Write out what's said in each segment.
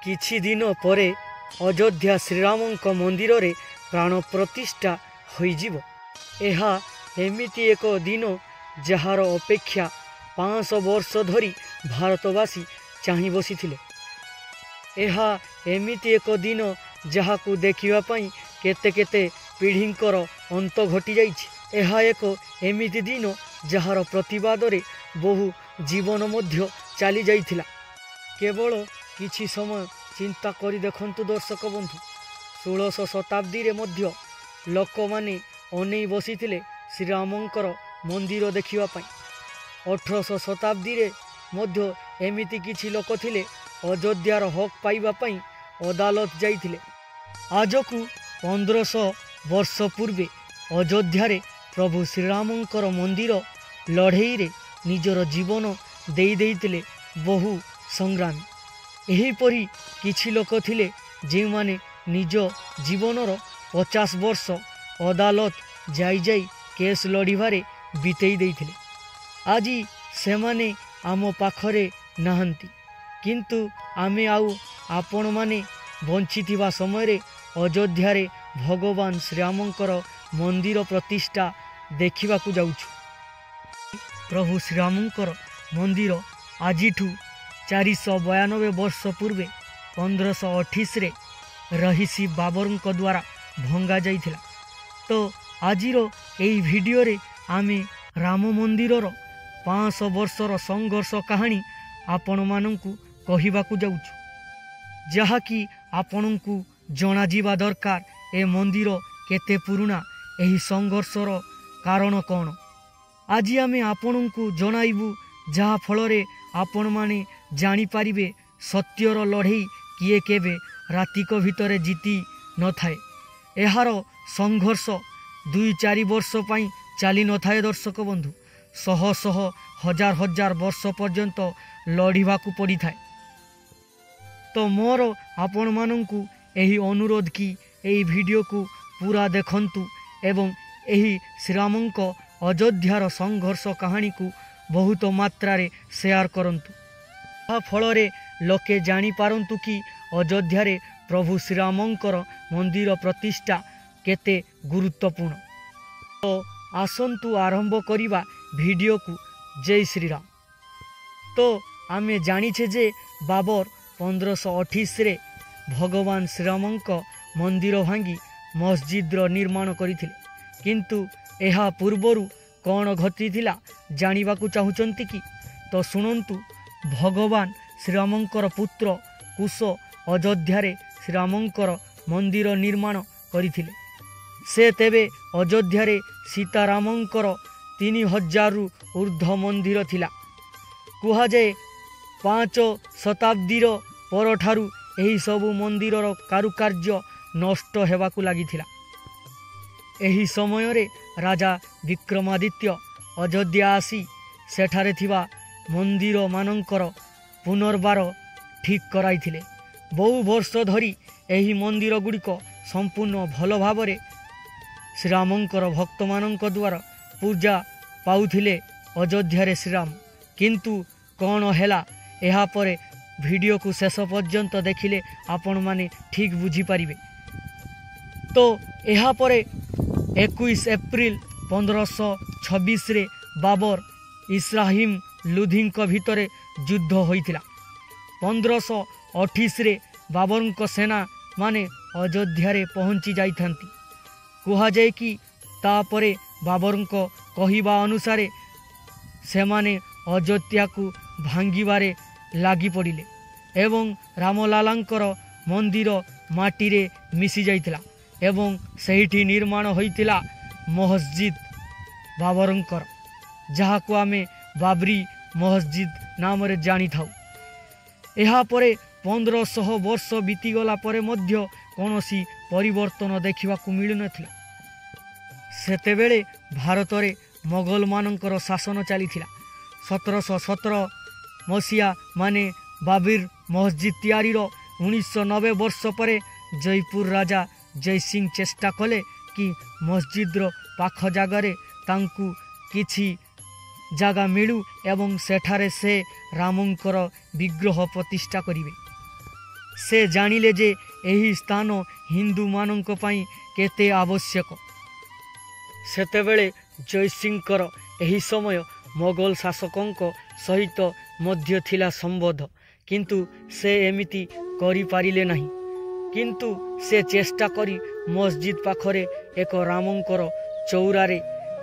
किछि दिन परे अयोध्या श्रीरामंक मंदिर रे प्राण प्रतिष्ठा होइजिवो। एहा एमिति एक दिन जहार अपेक्षा 500 वर्ष धरी भारतवासी चाहि बसिथिले। एहा एमिति एक दिन जहाकू देखिबा पई केते केते पीढ़ींकर अंत घटी जाइछि। एहा एक एमिति दिन जहार प्रतिवाद रे बहु जीवन मध्य चली जाइथिला। केवल किछि समय चिंता करी देखंतु दर्शक बंधु, 16 शताब्दी रे मध्य लोक माने अनेई बसिथिले श्रीरामंकर मंदिर देखिबा पई। 18 शताब्दी रे मध्य एमिति किछि लोक थिले अयोध्यार हक पाइबा पई अदालत जाइथिले। आजकू 1500 वर्ष पूर्वे अयोध्या रे प्रभु श्रीरामंकर मंदिर लड़ेई रे निजर जीवन देई देइतिले बहु संग्रामी। एहीपरि किछि लोक थिले जे माने निज जीवनर 50 वर्ष अदालत जाई जाई केस लड़िबारे बितेई देइथिले। आजी सेमाने आम पाखरे नाहंती, किंतु आमे आउ आपण माने बंचिथिबा समय रे अयोध्या रे भगवान श्रीरामंकर मंदिर प्रतिष्ठा देखिबाकू जाउछु। प्रभु श्रीरामंकर मंदिर आजिठू 492 वर्ष पूर्वे 1528 रे रहीसी बाबरଙ୍କ द्वारा भंगा जाइथिला। तो आजिरो एई भिडियो रे आमे राम मंदिरर 500 वर्षर संघर्ष कहानी आपण मानंकू कहिबाकू जाउछु, जहाकी आपणंकू जणा जीवा दरकार ए मंदिर केते पुराना, एही संघर्षर कारण कौन। आज आमे आपणंकू जणाइबू, जहा फलरे आपण माने जानी पारिबे सत्यर लड़ेई किए केबे रातिक भितरे जीति न थाए। एहार संघर्ष 2-4 वर्ष पई चाली न थाए दर्शक बंधु, शह शह हजार हजार वर्ष पर्यंत लड़िबाकू पड़ी थाए। तो मोर आपण मानंकू एही अनुरोध की एही वीडियो को पूरा देखंतु एवं एही श्रीरामंक अयोध्यार संघर्ष कहानी को बहुत मात्रा रे शेयर करंतु। आ फलरे लोके जानी पारंतु कि अयोध्या रे प्रभु श्रीरामंकर मंदिर प्रतिष्ठा केते गुरुत्वपूर्ण। तो आसंतु आरंभ करिबा वीडियो को। जय श्रीराम। तो आमे जानिछे जे बाबर 1528 रे भगवान श्रीरामंक मंदिर भांगी मस्जिद रो निर्माण करिथिले, किंतु एहा पूर्वरु कौन घटिथिला जानिबाकू चाहुचंती कि? तो सुनंतु। भगवान श्रीरामंकर पुत्र कुश अयोध्या रे श्रीरामंकर मंदिर निर्माण करिथिले। से तेबे अयोध्या रे सीतारामंकर 3000 रु ऊर्ध्व मंदिर थिला। कुहा जाए 5 शताब्दीर परठारु एही सबु मंदिरर कारुकार्य नष्ट हेबाकू लागिथिला। एही समय रे राजा विक्रमादित्य अयोध्या आसी सेठारे थिबा मंदिर मानंकर पुनर्बार ठीक कराइथिले। बहु वर्ष धरी एही मंदिर गुड़िक संपूर्ण भल भावरे श्रीरामंकर भक्त मानंक द्वारा पूजा पाउथिले अयोध्या रे श्रीराम। किंतु कौन हैला एहा परे वीडियो को शेष पर्यंत देखिले आपण माने ठीक बुझी पारिबे। तो एहा परे 21 एप्रिल 1526 रे बाबर इब्राहिम लोधींक भितरे युद्ध होइथिला। 1528 रे बाबरंक सेना माने अयोध्या रे पहुंची जाइथांती। कुहा जाए कि तापरे बाबरंक कहिबा अनुसारे सेमाने अयोध्या को भांगिबारे लागी पड़िले एवं रामलालांकर मंदिर माटी रे मिसी जाइथिला एवं सेहिठी निर्माण होइथिला मस्जिद बाबरंकर, जहाको आमे बाबरी मस्जिद नाम रे जानी थाउ। एहा परे 1500 वर्ष बीतीगला परे मध्य कौनसी परिवर्तन देखिबाकू मिलु नथिला। सेतेबेले भारत रे मोगल मानंकर शासन चलीथिला। 1717 मसीहा माने बाबरी मस्जिद तैयारीर 1990 वर्ष परे जयपुर राजा जय सिंह चेष्टा कले कि मस्जिद्र पाख जगार तांकु किछि जगह मिलू एवं सेठारे से रामंकर विग्रह प्रतिष्ठा करिवे। से जानिले जे एही स्थान हिंदू मानक पई केते आवश्यक। सेतेबेले जयसिंहकर एही समय मोगल शासकंक सहित मध्य थिला संबंध, किंतु से एमिति करि पारिले नहीं। किंतु से चेष्टा करी मस्जिद पाखरे एक रामंकर चौरारे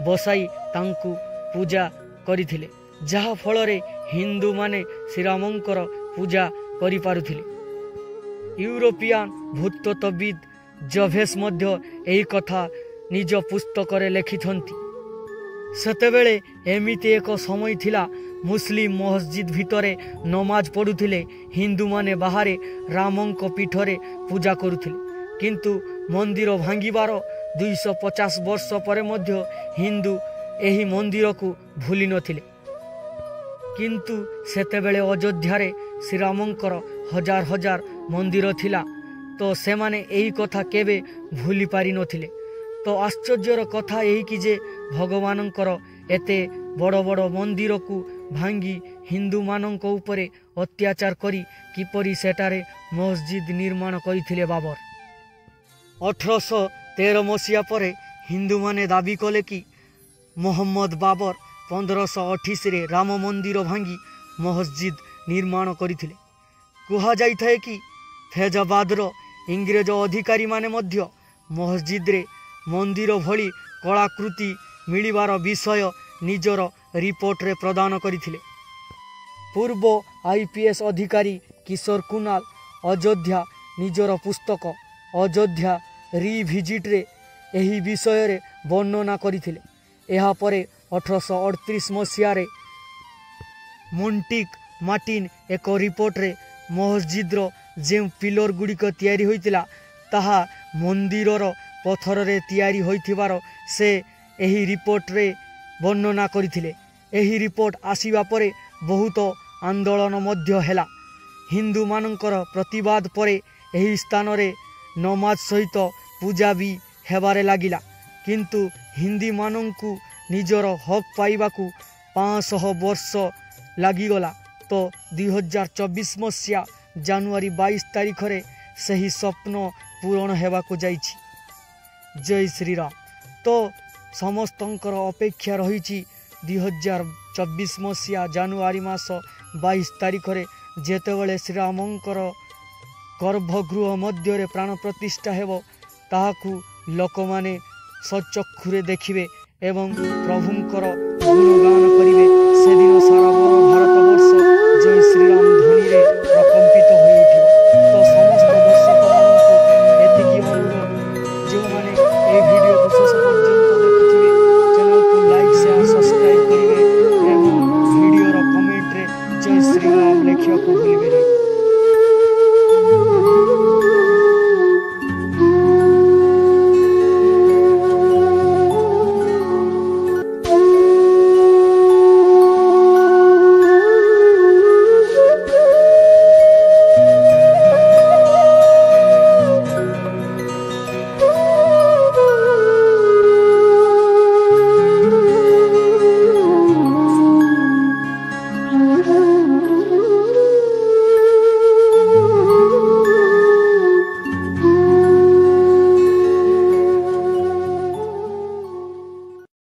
बसाई तांकु पूजा करिथिले, जहा फलरे हिंदू माने श्रीरामंकर पूजा करि पारुथिले। यूरोपियान भूतत्वविद जभेस मध्य एही कथा निज पुस्तकरे लेखिथंती। सेतेबेले एमिति एक समय थिला मुस्लिम मस्जिद भितरे नमाज पढ़ुथिले, हिंदू माने बाहरे रामंक पीठरे पूजा करुथिले। किंतु मंदिर भांगिबार 250 वर्ष परे मध्य हिंदू एही मंदिर को भूली नथिले। किंतु सेतेबेले अयोध्यारे श्रीरामंकर हजार हजार मंदिर थिला, तो सेमाने एही कथा केबे भूली पारि नथिले। तो आश्चर्यर कथा यही कि जे भगवानंकर एते बड़ बड़ मंदिर को भांगी हिंदू मानक उपरे अत्याचार करी किपरि सेटारे मस्जिद निर्माण करथिले बाबर। 1813 मसीहा परे हिंदू माने दाबी कले कि मोहम्मद बाबर 1528 रे राम मंदिर भांगी मस्जिद निर्माण करथिले। कुहा जाइथाय कि फैजाबादर इंग्रेज अधिकारी माने मध्य मस्जिद रे मंदिर भली कलाकृति मिलिबार विषय निजर रिपोर्ट रे प्रदान करथिले। पूर्व आईपीएस अधिकारी किशोर कुणाल अयोध्या निजर पुस्तक अयोध्या रिभिजिट रे एही विषय रे वर्णना करथिले। एहा परे 1838 मसीहा रे मोन्टिक मार्टिन एक रिपोर्ट रे मस्जिद रो जे पिलर गुड़िक तैयारी होइतिला ताहा मंदिरर पत्थर रे तैयारी होइथिबार से एही रिपोर्ट रे वर्णना करथिले। एही रिपोर्ट आसीबा परे बहुत आंदोलन मध्य हेला। हिंदू मानकर प्रतिवाद परे एही स्थान रे नमाज सहित पूजा भी हेबारे लागिला। किंतु हिंदी मानंकु निजर हक पाइबाकू 500 वर्ष लागिगला। तो 2024 मसीहा जानुआरी 22 तारिख रे सही स्वप्न पूरण हेबाकू जाइछि। जय श्री राम। तो समस्तंकर अपेक्षा रही 2024 मसीहा जानुआरी मास 22 तारिख रे जेतेबेले श्रीरामंकर गर्भगृह मध्य प्राण प्रतिष्ठा हेब, ताहाकू लोकमाने सचक्षुरे देखिबे एवं प्रभुंकर गुणगान करिवे। से दिन सारा भारतवर्ष जय श्रीराम ध्वनि रे प्रकंपित होई उठिबो। तो समस्त दर्शक मानकू एतिकी अनुरोध, जो माने ए वीडियो को शेष